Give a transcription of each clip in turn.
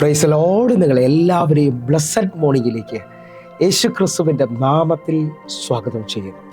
Praise the Lord. നിങ്ങളെ എല്ലാവരെയും blessed മോർണിംഗിലേക്ക് യേശു ക്രിസ്തുവിൻ്റെ നാമത്തിൽ സ്വാഗതം ചെയ്യുന്നു.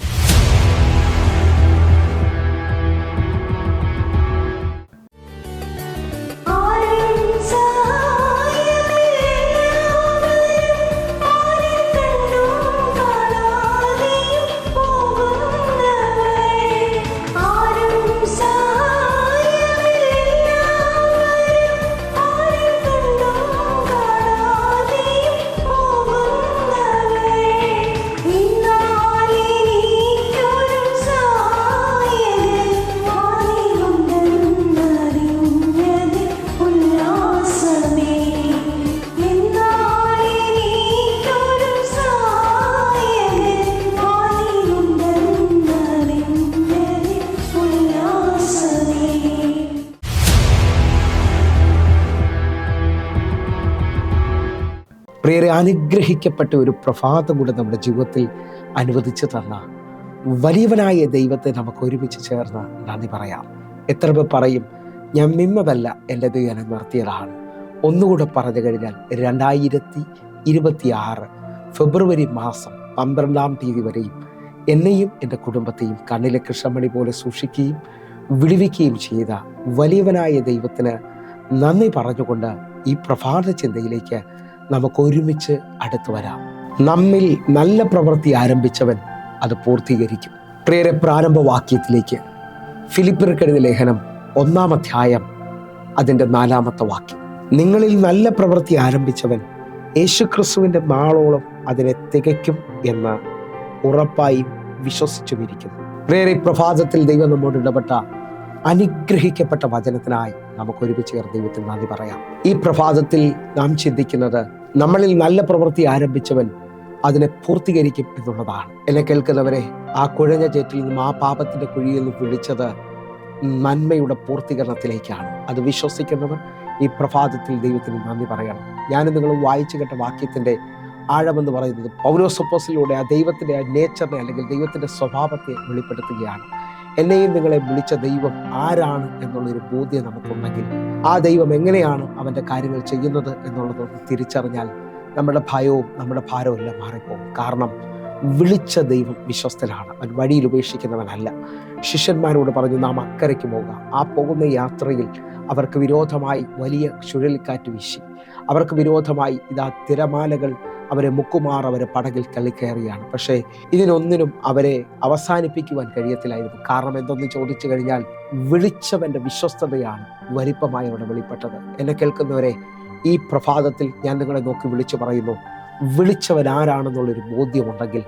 പ്രിയരെ, അനുഗ്രഹിക്കപ്പെട്ട ഒരു പ്രഭാതം കൂടെ നമ്മുടെ ജീവിതത്തിൽ അനുവദിച്ചു തന്ന വലിയവനായ ദൈവത്തെ നമുക്ക് ഒരുമിച്ച് ചേർന്ന് നന്ദി പറയാം. എത്ര പേർ പറയും, ഞാൻ നിന്നതല്ല, എൻ്റെ ദൈവം നിർത്തിയതാണ്. ഒന്നുകൂടെ പറഞ്ഞു കഴിഞ്ഞാൽ 2026 ഫെബ്രുവരി മാസം 12-ാം തീയതി വരെയും എന്നെയും എൻ്റെ കുടുംബത്തെയും കണ്ണിലെ കൃഷ്ണമണി പോലെ സൂക്ഷിക്കുകയും വിടുവിക്കുകയും ചെയ്ത വലിയവനായ ദൈവത്തിന് നന്ദി പറഞ്ഞുകൊണ്ട് ഈ പ്രഭാത ചിന്തയിലേക്ക് നമുക്ക് ഒരുമിച്ച് അടുത്തു വരാം. നമ്മിൽ നല്ല പ്രവൃത്തി ആരംഭിച്ചവൻ അത് പൂർത്തീകരിക്കും. പ്രിയരെ, പ്രാരംഭ വാക്യത്തിലേക്ക് ഫിലിപ്പിയർക്കെഴുതിയ ലേഖനം 1-ാം അധ്യായം അതിൻ്റെ 4-ാമത്തെ വാക്യം. നിങ്ങളിൽ നല്ല പ്രവൃത്തി ആരംഭിച്ചവൻ യേശുക്രിസ്തുവിൻ്റെ നാളോളം അതിനെ തികയ്ക്കും എന്ന് ഉറപ്പായി വിശ്വസിച്ചുമിരിക്കുന്നു. പ്രിയരെ, പ്രഭാതത്തിൽ ദൈവം നമ്മോട് ഇടപെട്ട അനുഗ്രഹിക്കപ്പെട്ട വചനത്തിനായി നമുക്ക് ഒരുമിച്ച് ചേർന്ന് ദൈവത്തിന് നന്ദി പറയാം. ഈ പ്രഭാതത്തിൽ നാം ചിന്തിക്കുന്നത് നമ്മളിൽ നല്ല പ്രവൃത്തി ആരംഭിച്ചവൻ അതിനെ പൂർത്തീകരിക്കും എന്നുള്ളതാണ്. എന്നെ കേൾക്കുന്നവരെ, ആ കുഴഞ്ഞ ചേറ്റിൽ നിന്നും, ആ പാപത്തിന്റെ കുഴിയിൽ നിന്നും വിളിച്ചത് നന്മയുടെ പൂർത്തീകരണത്തിലേക്കാണ്. അത് വിശ്വസിക്കുന്നവർ ഈ പ്രഭാതത്തിൽ ദൈവത്തിന് നന്ദി പറയണം. ഞാനും നിങ്ങൾ വായിച്ചു കേട്ട വാക്യത്തിന്റെ ആഴമെന്ന് പറയുന്നത് പൗലോസ് അപ്പോസ്തലനിലൂടെ ആ ദൈവത്തിന്റെ ആ നേച്ചറിനെ അല്ലെങ്കിൽ ദൈവത്തിന്റെ സ്വഭാവത്തെ വെളിപ്പെടുത്തുകയാണ്. എന്നെയും നിങ്ങളെ വിളിച്ച ദൈവം ആരാണ് എന്നുള്ളൊരു ബോധ്യം നമുക്കുണ്ടെങ്കിൽ, ആ ദൈവം എങ്ങനെയാണ് അവൻ്റെ കാര്യങ്ങൾ ചെയ്യുന്നത് എന്നുള്ളതൊന്ന് തിരിച്ചറിഞ്ഞാൽ നമ്മുടെ ഭയവും നമ്മുടെ ഭാരവും എല്ലാം മാറിപ്പോകും. കാരണം വിളിച്ച ദൈവം വിശ്വസ്തനാണ്, അവൻ വഴിയിൽ ഉപേക്ഷിക്കുന്നവനല്ല. ശിഷ്യന്മാരോട് പറഞ്ഞു, നാം അക്കരയ്ക്ക് പോകാം. ആ പോകുന്ന യാത്രയിൽ അവർക്ക് വിരോധമായി വലിയ ചുഴലിക്കാറ്റ് വീശി. അവർക്ക് വിരോധമായി ഇതാ തിരമാലകൾ അവരെ മുക്കുമാർ അവരെ പടകിൽ തള്ളിക്കയറിയാണ്. പക്ഷേ ഇതിനൊന്നിനും അവരെ അവസാനിപ്പിക്കുവാൻ കഴിയത്തില്ലായിരുന്നു. കാരണം എന്തെന്ന് ചോദിച്ചു കഴിഞ്ഞാൽ, വിളിച്ചവൻ്റെ വിശ്വസ്തതയാണ് വലിപ്പമായി അവിടെ വെളിപ്പെട്ടത്. എന്നെ കേൾക്കുന്നവരെ, ഈ പ്രഭാതത്തിൽ ഞാൻ നിങ്ങളെ നോക്കി വിളിച്ചു പറയുന്നു, വിളിച്ചവൻ ആരാണെന്നുള്ളൊരു ബോധ്യമുണ്ടെങ്കിൽ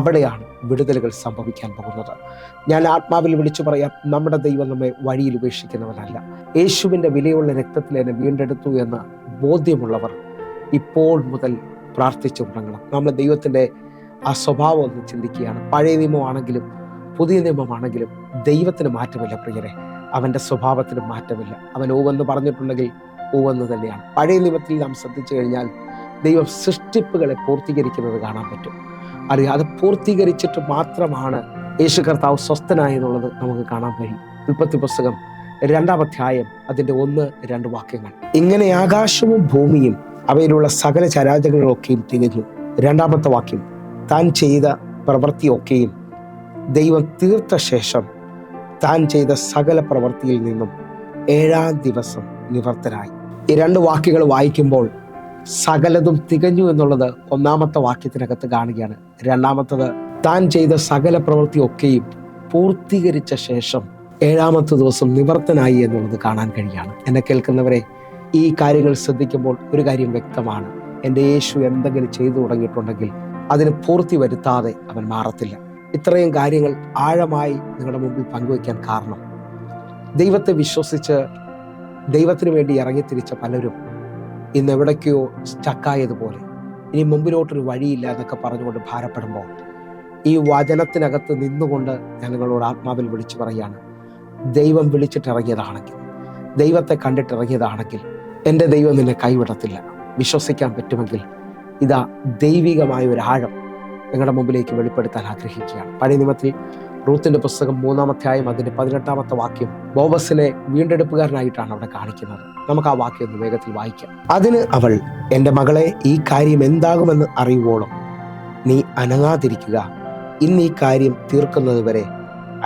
അവിടെയാണ് വിടുതലുകൾ സംഭവിക്കാൻ പോകുന്നത്. ഞാൻ ആത്മാവിൽ വിളിച്ചു പറയാം, നമ്മുടെ ദൈവം നമ്മെ വഴിയിൽ ഉപേക്ഷിക്കുന്നവനല്ല. യേശുവിൻ്റെ വിലയുള്ള രക്തത്തിൽ എന്നെ വീണ്ടെടുത്തു എന്ന ബോധ്യമുള്ളവർ ഇപ്പോൾ മുതൽ പ്രാർത്ഥിച്ചു തുടങ്ങണം. നമ്മൾ ദൈവത്തിൻ്റെ ആ സ്വഭാവം ഒന്ന് ചിന്തിക്കുകയാണ്. പഴയ നിയമമാണെങ്കിലും പുതിയ നിയമമാണെങ്കിലും ദൈവത്തിന് മാറ്റമില്ല പ്രിയരെ, അവൻ്റെ സ്വഭാവത്തിന് മാറ്റമില്ല. അവൻ ഓവെന്ന് പറഞ്ഞിട്ടുണ്ടെങ്കിൽ ഓവെന്ന് തന്നെയാണ്. പഴയ നിയമത്തിൽ നാം ശ്രദ്ധിച്ചു കഴിഞ്ഞാൽ ദൈവം സൃഷ്ടിപ്പുകളെ പൂർത്തീകരിക്കുന്നത് കാണാൻ പറ്റും. അറിയാം, അത് പൂർത്തീകരിച്ചിട്ട് മാത്രമാണ് യേശു കർത്താവ് സ്വസ്ഥനായെന്നുള്ളത് നമുക്ക് കാണാൻ കഴിയും. ഉൽപ്പത്തി പുസ്തകം 2-ാം അധ്യായം അതിൻ്റെ 1-2 വാക്യങ്ങൾ. ഇങ്ങനെ ആകാശവും ഭൂമിയും അവയിലുള്ള സകല ചരാചരങ്ങളൊക്കെയും തികഞ്ഞു. 2-ാമത്തെ വാക്യം, താൻ ചെയ്ത പ്രവൃത്തിയൊക്കെയും ദൈവം തീർത്ത ശേഷം താൻ ചെയ്ത സകല പ്രവൃത്തിയിൽ നിന്നും 7-ാം ദിവസം നിവർത്തനായി. ഈ 2 വാക്യങ്ങൾ വായിക്കുമ്പോൾ സകലതും തികഞ്ഞു എന്നുള്ളത് 1-ാമത്തെ വാക്യത്തിനകത്ത് കാണുകയാണ്. 2-ാമത്തത്, താൻ ചെയ്ത സകല പ്രവൃത്തിയൊക്കെയും പൂർത്തീകരിച്ച ശേഷം 7-ാമത്തെ ദിവസം നിവർത്തനായി എന്നുള്ളത് കാണാൻ കഴിയാണ്. എന്നെ കേൾക്കുന്നവരെ, ഈ കാര്യങ്ങൾ ശ്രദ്ധിക്കുമ്പോൾ ഒരു കാര്യം വ്യക്തമാണ്, എൻ്റെ യേശു എന്തെങ്കിലും ചെയ്തു തുടങ്ങിയിട്ടുണ്ടെങ്കിൽ അതിന് പൂർത്തി വരുത്താതെ അവൻ മാറത്തില്ല. ഇത്രയും കാര്യങ്ങൾ ആഴമായി നിങ്ങളുടെ മുമ്പിൽ പങ്കുവയ്ക്കാൻ കാരണം, ദൈവത്തെ വിശ്വസിച്ച് ദൈവത്തിന് വേണ്ടി ഇറങ്ങിത്തിരിച്ച പലരും ഇന്ന് എവിടേക്കോ സ്റ്റക്കായതുപോലെ, ഇനി മുമ്പിലോട്ടൊരു വഴിയില്ല എന്നൊക്കെ പറഞ്ഞുകൊണ്ട് ഭാരപ്പെടുമ്പോൾ, ഈ വചനത്തിനകത്ത് നിന്നുകൊണ്ട് ഞാൻ നിങ്ങളോട് ആത്മാവിൽ വിളിച്ചു പറയുകയാണ്, ദൈവം വിളിച്ചിട്ടിറങ്ങിയതാണെങ്കിൽ, ദൈവത്തെ കണ്ടിട്ടിറങ്ങിയതാണെങ്കിൽ എൻ്റെ ദൈവം നിന്നെ കൈവിടത്തില്ല. വിശ്വസിക്കാൻ പറ്റുമെങ്കിൽ ഇതാ ദൈവികമായ ഒരു ആഴം നിങ്ങളുടെ മുമ്പിലേക്ക് വെളിപ്പെടുത്താൻ ആഗ്രഹിക്കുകയാണ്. പഴയ നിയമത്തിൽ റൂത്തിന്റെ പുസ്തകം 3-ാം അധ്യായം അതിന്റെ 18-ാമത്തെ വാക്യം ബോവസിനെ വീണ്ടെടുപ്പുകാരനായിട്ടാണ് അവിടെ കാണിക്കുന്നത്. നമുക്ക് ആ വാക്യം ഒന്ന് വേഗത്തിൽ വായിക്കാം. അതിന് അവൾ, എൻ്റെ മകളെ, ഈ കാര്യം എന്താകുമെന്ന് അറിയുവോളം നീ അനങ്ങാതിരിക്കുക. ഇന്ന് ഈ കാര്യം തീർക്കുന്നത് വരെ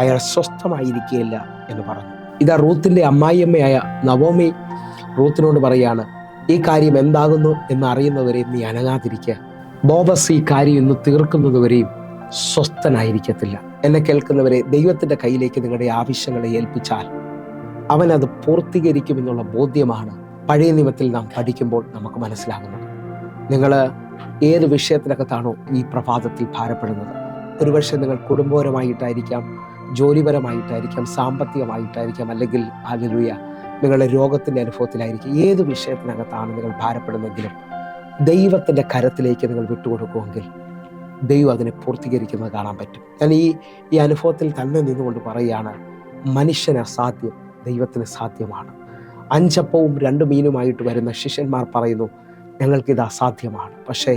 അയാൾ സ്വസ്ഥമായിരിക്കുകയില്ല എന്ന് പറഞ്ഞു. ഇതാ റൂത്തിന്റെ അമ്മായിയമ്മയായ നവോമി റൂത്തിനോട് പറയാണ്, ഈ കാര്യം എന്താകുന്നു എന്ന് അറിയുന്നവരെ നീ അനങ്ങാതിരിക്കുക. ബോവസ് ഈ കാര്യം ഇന്ന് തീർക്കുന്നതുവരെയും സ്വസ്ഥനായിരിക്കത്തില്ല. എന്നെ കേൾക്കുന്നവരെ, ദൈവത്തിന്റെ കയ്യിലേക്ക് നിങ്ങളുടെ ആവശ്യങ്ങളെ ഏൽപ്പിച്ചാൽ അവൻ അത് പൂർത്തീകരിക്കുമെന്നുള്ള ബോധ്യമാണ് പഴയ നിയമത്തിൽ നാം പഠിക്കുമ്പോൾ നമുക്ക് മനസ്സിലാകുന്നത്. നിങ്ങൾ ഏത് വിഷയത്തിനകത്താണോ ഈ പ്രഭാതത്തിൽ ഭാരപ്പെടുന്നത്? ഒരുപക്ഷെ നിങ്ങൾ കുടുംബപരമായിട്ടായിരിക്കാം, ജോലിപരമായിട്ടായിരിക്കാം, സാമ്പത്തികമായിട്ടായിരിക്കാം, അല്ലെങ്കിൽ ഹല്ലേലൂയ നിങ്ങളുടെ രോഗത്തിന്റെ അനുഭവത്തിലായിരിക്കും. ഏത് വിഷയത്തിനകത്താണ് നിങ്ങൾ ഭാരപ്പെടുന്നെങ്കിലും ദൈവത്തിന്റെ കരത്തിലേക്ക് നിങ്ങൾ വിട്ടുകൊടുക്കുമെങ്കിൽ ദൈവം അതിനെ പൂർത്തീകരിക്കുന്നത് കാണാൻ പറ്റും. ഞാൻ ഈ അനുഭവത്തിൽ തന്നെ നിന്നുകൊണ്ട് പറയുകയാണ്, മനുഷ്യന് അസാധ്യം ദൈവത്തിന് സാധ്യമാണ്. 5 അപ്പവും 2 മീനുമായിട്ട് വരുന്ന ശിഷ്യന്മാർ പറയുന്നു, ഞങ്ങൾക്കിത് അസാധ്യമാണ്. പക്ഷേ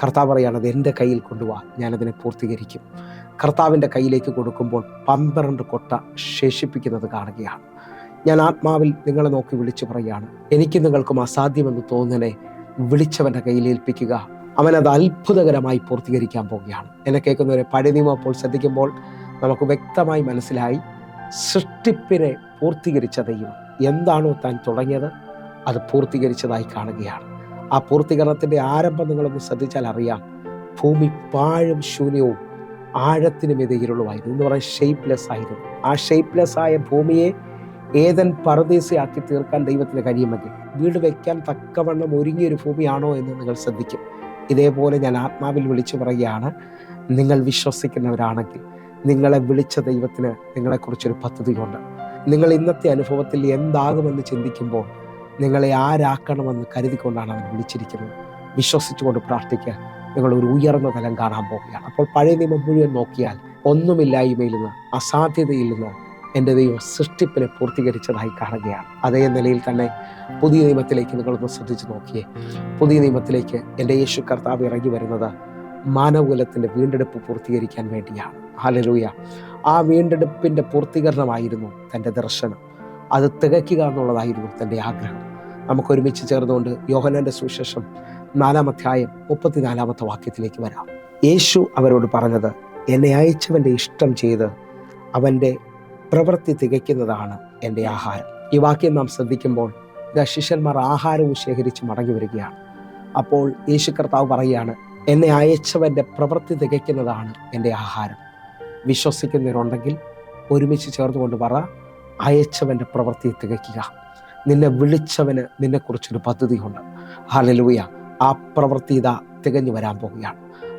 കർത്താവ് പറയാണ്, അത് എൻ്റെ കയ്യിൽ കൊണ്ടുപോവാ, ഞാനതിനെ പൂർത്തീകരിക്കും. കർത്താവിൻ്റെ കയ്യിലേക്ക് കൊടുക്കുമ്പോൾ 12 കൊട്ട ശേഷിപ്പിക്കുന്നത് കാണുകയാണ്. ഞാൻ ആത്മാവിൽ നിങ്ങളെ നോക്കി വിളിച്ചു പറയുകയാണ്, എനിക്ക് നിങ്ങൾക്കും അസാധ്യമെന്ന് തോന്നുന്നതിനെ വിളിച്ചവൻ്റെ കയ്യിൽ ഏൽപ്പിക്കുക. അവനത് അത്ഭുതകരമായി പൂർത്തീകരിക്കാൻ പോവുകയാണ്. എന്നെ കേൾക്കുന്നവരെ, പഴയ നിയമം അപ്പോൾ ശ്രദ്ധിക്കുമ്പോൾ നമുക്ക് വ്യക്തമായി മനസ്സിലായി, സൃഷ്ടിപ്പിനെ പൂർത്തീകരിച്ച ദൈവം എന്താണോ താൻ തുടങ്ങിയത് അത് പൂർത്തീകരിച്ചതായി കാണുകയാണ്. ആ പൂർത്തീകരണത്തിൻ്റെ ആരംഭം നിങ്ങളൊന്ന് ശ്രദ്ധിച്ചാൽ അറിയാം. ഭൂമി പാഴും ശൂന്യവും ആഴത്തിനും എതിരുള്ളതായിരുന്നു എന്ന് പറയാൻ ഷേപ്പ്ലെസ് ആയിരുന്നു. ആ ഷേപ്പ്ലെസ് ആയ ഭൂമിയെ ഏതൻ പറുദീസയാക്കി തീർക്കാൻ ദൈവത്തിന് കഴിയുമെങ്കിൽ വീട് വയ്ക്കാൻ തക്കവണ്ണം ഒരുങ്ങിയൊരു ഭൂമിയാണോ എന്ന് നിങ്ങൾ ശ്രദ്ധിക്കും. ഇതേപോലെ ഞാൻ ആത്മാവിൽ വിളിച്ചു പറയുകയാണ്, നിങ്ങൾ വിശ്വസിക്കുന്നവരാണെങ്കിൽ നിങ്ങളെ വിളിച്ച ദൈവത്തിന് നിങ്ങളെക്കുറിച്ചൊരു പദ്ധതിയുണ്ട്. നിങ്ങൾ ഇന്നത്തെ അനുഭവത്തിൽ എന്താകുമെന്ന് ചിന്തിക്കുമ്പോൾ നിങ്ങളെ ആരാക്കണമെന്ന് കരുതിക്കൊണ്ടാണ് അവൻ വിളിച്ചിരിക്കുന്നത്. വിശ്വസിച്ചുകൊണ്ട് പ്രാർത്ഥിക്കുക. നിങ്ങളൊരു ഉയർന്ന തലം കാണാൻ പോവുകയാണ്. അപ്പോൾ പഴയ നിയമം മുഴുവൻ നോക്കിയാൽ ഒന്നുമില്ലായ്മയിൽ നിന്ന്, അസാധ്യതയിൽ നിന്ന് എൻ്റെ ദൈവം സൃഷ്ടിപ്പിനെ പൂർത്തീകരിച്ചതായി കാണുകയാണ്. അതേ നിലയിൽ തന്നെ പുതിയ നിയമത്തിലേക്ക് നിങ്ങളൊന്ന് ശ്രദ്ധിച്ച് നോക്കിയേ. പുതിയ നിയമത്തിലേക്ക് എൻ്റെ യേശു കർത്താവ് ഇറങ്ങി വരുന്നത് മാനവകുലത്തിൻ്റെ വീണ്ടെടുപ്പ് പൂർത്തീകരിക്കാൻ വേണ്ടിയാണ്. ഹല്ലേലൂയ. ആ വീണ്ടെടുപ്പിൻ്റെ പൂർത്തീകരണമായിരുന്നു തൻ്റെ ദർശനം. അത് തികയ്ക്കുക എന്നുള്ളതായിരുന്നു തൻ്റെ ആഗ്രഹം. നമുക്കൊരുമിച്ച് ചേർന്നുകൊണ്ട് യോഹന്നാന്റെ സുവിശേഷം 4-ാം അധ്യായം 34-ാമത്തെ വാക്യത്തിലേക്ക് വരാം. യേശു അവരോട് പറഞ്ഞത്, എന്നെ അയച്ചവൻ്റെ ഇഷ്ടം ചെയ്ത് അവൻ്റെ പ്രവൃത്തി തികയ്ക്കുന്നതാണ് എൻ്റെ ആഹാരം. ഈ വാക്യം നാം ശ്രദ്ധിക്കുമ്പോൾ ശിഷ്യന്മാർ ആഹാരവും ശേഖരിച്ച് മടങ്ങി വരികയാണ്. അപ്പോൾ യേശു കർത്താവ് പറയുകയാണ്, എന്നെ അയച്ചവൻ്റെ പ്രവൃത്തി തികയ്ക്കുന്നതാണ് എൻ്റെ ആഹാരം. വിശ്വസിക്കുന്നവരുണ്ടെങ്കിൽ ഒരുമിച്ച് ചേർന്നുകൊണ്ട് പറ, അയച്ചവൻ്റെ പ്രവൃത്തി തികയ്ക്കുക. നിന്നെ വിളിച്ചവന് നിന്നെക്കുറിച്ചൊരു പദ്ധതിയുണ്ട്. ഹല്ലേലൂയ. ആ പ്രവൃത്തി ഇതാ തികഞ്ഞു വരാൻ പോവുകയാണ്.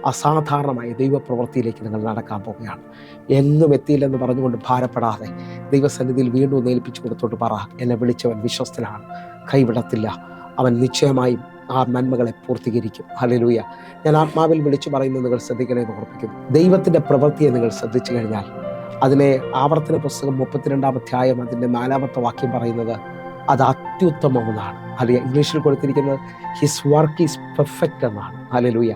അസാധാരണമായ ദൈവപ്രവൃത്തിയിലേക്ക് നിങ്ങൾ നടക്കാൻ പോവുകയാണ്. എങ്ങും എത്തിയില്ലെന്ന് പറഞ്ഞുകൊണ്ട് ഭാരപ്പെടാതെ ദൈവസന്നിധിയിൽ വീണ്ടും ഏൽപ്പിച്ചു കൊടുത്തോട്ട് പറ, എന്നെ വിളിച്ചവൻ വിശ്വസ്തനാണ്, കൈവിടത്തില്ല, അവൻ നിശ്ചയമായും ആ നന്മകളെ പൂർത്തീകരിക്കും. ഹല്ലേലൂയ. ഞാൻ ആത്മാവിൽ വിളിച്ചു പറയുന്നത് നിങ്ങൾ ശ്രദ്ധിക്കണമെന്ന് ഓർപ്പിക്കുന്നു. ദൈവത്തിൻ്റെ പ്രവൃത്തിയെ നിങ്ങൾ ശ്രദ്ധിച്ചു കഴിഞ്ഞാൽ അതിനെ ആവർത്തന പുസ്തകം 32-ാം അധ്യായം അതിൻ്റെ 4-ാമത്തെ വാക്യം പറയുന്നത് അത് അത്യുത്തമമെന്നാണ്. അത് ഇംഗ്ലീഷിൽ കൊടുത്തിരിക്കുന്നത് ഹിസ് വർക്ക് ഈസ് പെർഫെക്റ്റ് എന്നാണ്. ഹല്ലേലൂയ.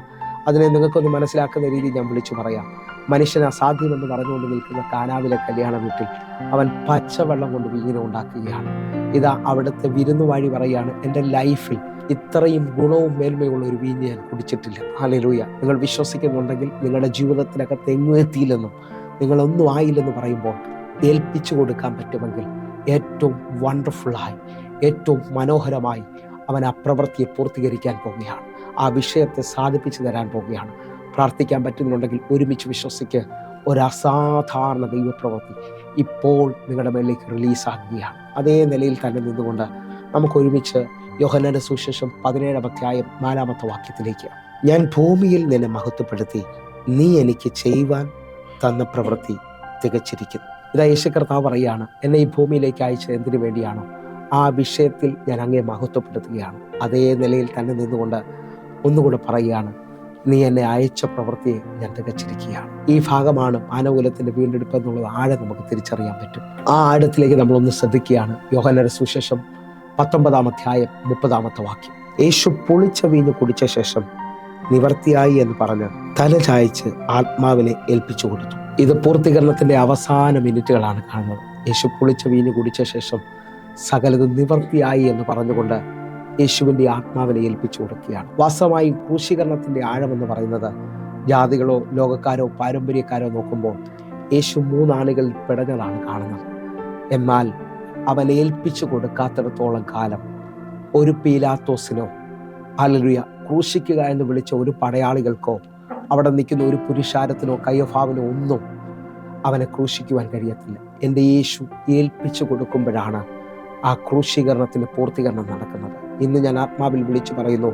അതിനെ നിങ്ങൾക്കൊന്ന് മനസ്സിലാക്കുന്ന രീതിയിൽ ഞാൻ വിളിച്ചു പറയാം. മനുഷ്യന് അസാധ്യമെന്ന് പറഞ്ഞുകൊണ്ട് നിൽക്കുന്ന കാനാവിലെ കല്യാണ വീട്ടിൽ അവൻ പച്ചവെള്ളം കൊണ്ട് വീഞ്ഞിനെ ഉണ്ടാക്കുകയാണ്. ഇതാ അവിടുത്തെ വിരുന്നുവാഴി പറയുകയാണ്, എൻ്റെ ലൈഫിൽ ഇത്രയും ഗുണവും മേന്മയുള്ള ഒരു വീഞ്ഞ് ഞാൻ കുടിച്ചിട്ടില്ല. ഹല്ലേലൂയ. നിങ്ങൾ വിശ്വസിക്കുന്നുണ്ടെങ്കിൽ നിങ്ങളുടെ ജീവിതത്തിനകത്ത് എങ്ങും എത്തിയില്ലെന്നും നിങ്ങളൊന്നും ആയില്ലെന്ന് പറയുമ്പോൾ ഏൽപ്പിച്ചു കൊടുക്കാൻ പറ്റുമെങ്കിൽ ഏറ്റവും വണ്ടർഫുള്ളായി, ഏറ്റവും മനോഹരമായി അവൻ ആ പ്രവൃത്തിയെ പൂർത്തീകരിക്കാൻ പോവുകയാണ്. ആ വിഷയത്തെ സാധിപ്പിച്ചു തരാൻ പോവുകയാണ്. പ്രാർത്ഥിക്കാൻ പറ്റുന്നുണ്ടെങ്കിൽ ഒരുമിച്ച് വിശ്വസിക്ക്. ഒരു അസാധാരണ ദൈവപ്രവൃത്തി ഇപ്പോൾ നിങ്ങളുടെ മേലേക്ക് റിലീസാകുകയാണ്. അതേ നിലയിൽ തന്നെ നിന്നുകൊണ്ട് നമുക്കൊരുമിച്ച് യോഹന്നാന്റെ സുവിശേഷം 17-ാം അധ്യായം 4-ാമത്തെ വാക്യത്തിലേക്ക്, ഞാൻ ഭൂമിയിൽ നിന്നെ മഹത്വപ്പെടുത്തി, നീ എനിക്ക് ചെയ്യുവാൻ തന്ന പ്രവൃത്തി തികച്ചിരിക്കുന്നു. ഇതാ യേശു കർത്താവ് പറയുകയാണ്, എന്നെ ഈ ഭൂമിയിലേക്ക് അയച്ചത് എന്തിനു വേണ്ടിയാണോ ആ വിഷയത്തിൽ ഞാൻ അങ്ങേ മഹത്വപ്പെടുത്തുകയാണ്. അതേ നിലയിൽ തന്നെ നിന്നുകൊണ്ട് ഒന്നുകൂടെ പറയുകയാണ്, നീ എന്നെ അയച്ച പ്രവൃത്തിയെ ഞാൻ തികച്ചിരിക്കുകയാണ്. ഈ ഭാഗമാണ് മാനവകുലത്തിന്റെ വീണ്ടെടുപ്പ് എന്നുള്ളത് ആഴം നമുക്ക് തിരിച്ചറിയാൻ പറ്റും. ആ ആഴത്തിലേക്ക് നമ്മളൊന്ന് ശ്രദ്ധിക്കുകയാണ്. യോഹന്നാന്റെ സുവിശേഷം 19-ാം അധ്യായം 30-ാമത്തെ വാക്യം, യേശു പുളിച്ച വീഞ്ഞ് കുടിച്ച ശേഷം നിവർത്തിയായി എന്ന് പറഞ്ഞ് തല ചായ്ച്ച് ആത്മാവിനെ ഏൽപ്പിച്ചു കൊടുത്തു. ഇത് പൂർത്തീകരണത്തിന്റെ അവസാന മിനിറ്റുകളാണ് കാണുന്നത്. യേശു പുളിച്ച വീഞ്ഞ് കുടിച്ച ശേഷം സകലതും നിവർത്തിയായി എന്ന് പറഞ്ഞുകൊണ്ട് യേശുവിൻ്റെ ആത്മാവിനെ ഏൽപ്പിച്ചു കൊടുക്കുകയാണ്. വാസ്തവമായും ക്രൂശീകരണത്തിന്റെ ആഴമെന്ന് പറയുന്നത് ജാതികളോ ലോകക്കാരോ പാരമ്പര്യക്കാരോ നോക്കുമ്പോൾ യേശു 3 ആണികളിൽ പിടഞ്ഞതാണ് കാണുന്നത്. എന്നാൽ അവൻ ഏൽപ്പിച്ചു കൊടുക്കാത്തിടത്തോളം കാലം ഒരു പീലാത്തോസിനോ ഹല്ലേലൂയ ക്രൂശിക്കുക എന്ന് വിളിച്ച ഒരു പടയാളികൾക്കോ അവിടെ നിൽക്കുന്ന ഒരു പുരുഷാരത്തിനോ കയ്യഫാവിനോ ഒന്നും അവനെ ക്രൂശിക്കുവാൻ കഴിയത്തില്ല. എൻ്റെ യേശു ഏൽപ്പിച്ചു കൊടുക്കുമ്പോഴാണ് ആ ക്രൂശീകരണത്തിൻ്റെ പൂർത്തീകരണം നടക്കുന്നത്. ഇന്ന് ഞാൻ ആത്മാവിൽ വിളിച്ചു പറയുന്നു,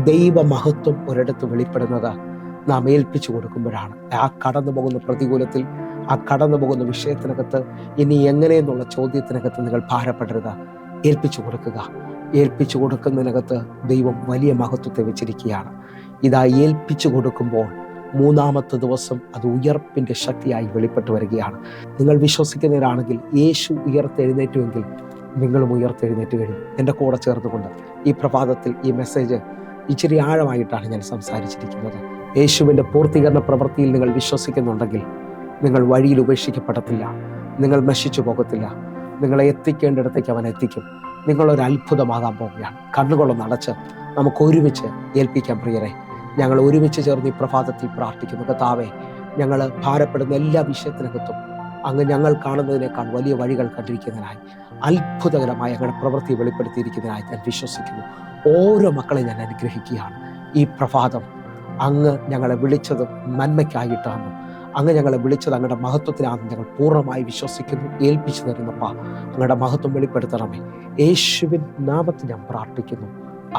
ദൈവമഹത്വം ഒരിടത്ത് വെളിപ്പെടുന്നത് നാം ഏൽപ്പിച്ചു കൊടുക്കുമ്പോഴാണ്. ആ കടന്നു പോകുന്ന പ്രതികൂലത്തിൽ, ആ കടന്നു പോകുന്ന വിഷയത്തിനകത്ത് ഇനി എങ്ങനെയെന്നുള്ള ചോദ്യത്തിനകത്ത് നിങ്ങൾ ഭാരപ്പെടരുത്. ഏൽപ്പിച്ചു കൊടുക്കുക. ഏൽപ്പിച്ചു കൊടുക്കുന്നതിനകത്ത് ദൈവം വലിയ മഹത്വത്തെ വെച്ചിരിക്കുകയാണ്. ഇതാ ഏൽപ്പിച്ചു കൊടുക്കുമ്പോൾ 3-ാമത്തെ ദിവസം അത് ഉയർപ്പിൻ്റെ ശക്തിയായി വെളിപ്പെട്ടു വരികയാണ്. നിങ്ങൾ വിശ്വസിക്കുന്നവരാണെങ്കിൽ യേശു ഉയർത്തെഴുന്നേറ്റുവെങ്കിൽ നിങ്ങളും ഉയർത്തെഴുന്നേറ്റ് കഴിയും. എൻ്റെ കൂടെ ചേർന്നുകൊണ്ട് ഈ പ്രഭാതത്തിൽ ഈ മെസ്സേജ് ഇച്ചിരി ആഴമായിട്ടാണ് ഞാൻ സംസാരിച്ചിരിക്കുന്നത്. യേശുവിൻ്റെ പൂർത്തീകരണ പ്രവൃത്തിയിൽ നിങ്ങൾ വിശ്വസിക്കുന്നുണ്ടെങ്കിൽ നിങ്ങൾ വഴിയിൽ ഉപേക്ഷിക്കപ്പെടത്തില്ല, നിങ്ങൾ നശിച്ചു പോകത്തില്ല. നിങ്ങളെ എത്തിക്കേണ്ടിടത്തേക്ക് അവൻ എത്തിക്കും. നിങ്ങളൊരു അത്ഭുതമാകാൻ പോവുകയാണ്. കണ്ണുകളൊന്ന് അടച്ച് നമുക്ക് ഒരുമിച്ച് ഏൽപ്പിക്കാം. പ്രിയരെ, ഞങ്ങൾ ഒരുമിച്ച് ചേർന്ന് ഈ പ്രഭാതത്തിൽ പ്രാർത്ഥിക്കുന്നു. കർത്താവേ, ഞങ്ങൾ ഭാരപ്പെടുന്ന എല്ലാ വിഷയത്തിനകത്തും അങ്ങ് ഞങ്ങൾ കാണുന്നതിനേക്കാൾ വലിയ വഴികൾ കണ്ടിരിക്കുന്നതിനായി, അത്ഭുതകരമായ ഞങ്ങളുടെ പ്രവൃത്തി വെളിപ്പെടുത്തിയിരിക്കുന്നതിനായി ഞാൻ വിശ്വസിക്കുന്നു. ഓരോ മക്കളെ ഞാൻ അനുഗ്രഹിക്കുകയാണ്. ഈ പ്രഭാതം അങ്ങ് ഞങ്ങളെ വിളിച്ചത് നന്മയ്ക്കായിട്ടാണ്. അങ്ങ് ഞങ്ങളെ വിളിച്ചത് അങ്ങയുടെ മഹത്വത്തിനാണെന്ന് ഞങ്ങൾ പൂർണ്ണമായി വിശ്വസിക്കുന്നു. ഏൽപ്പിച്ചു തരുന്നപ്പാ, അങ്ങയുടെ മഹത്വം വെളിപ്പെടുത്തണമേ. യേശുവിൻ നാമത്തിൽ ഞാൻ പ്രാർത്ഥിക്കുന്നു.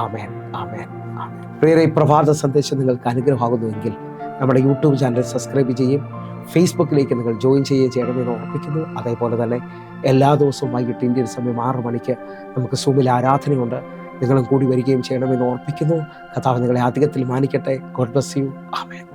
ആമേൻ, ആമേൻ, ആമേൻ. പ്രിയരെ, ഈ പ്രഭാത സന്ദേശം നിങ്ങൾക്ക് അനുഗ്രഹമാകുന്നുവെങ്കിൽ നമ്മുടെ യൂട്യൂബ് ചാനൽ സബ്സ്ക്രൈബ് ചെയ്യും, ഫേസ്ബുക്കിലേക്ക് നിങ്ങൾ ജോയിൻ ചെയ്യണമെന്ന് ഓർപ്പിക്കുന്നു. അതേപോലെ തന്നെ എല്ലാ ദിവസവും വൈകിട്ട് ഇന്ത്യൻ സമയം 6 മണിക്ക് നമുക്ക് സൂമിൽ ആരാധനയുണ്ട്. നിങ്ങളും കൂടി വരികയും ചെയ്യണമെന്ന് ഓർപ്പിക്കുന്നു. കർത്താവ് നിങ്ങളെ അധികത്തിൽ മാനിക്കട്ടെ. God bless you. ആമേൻ.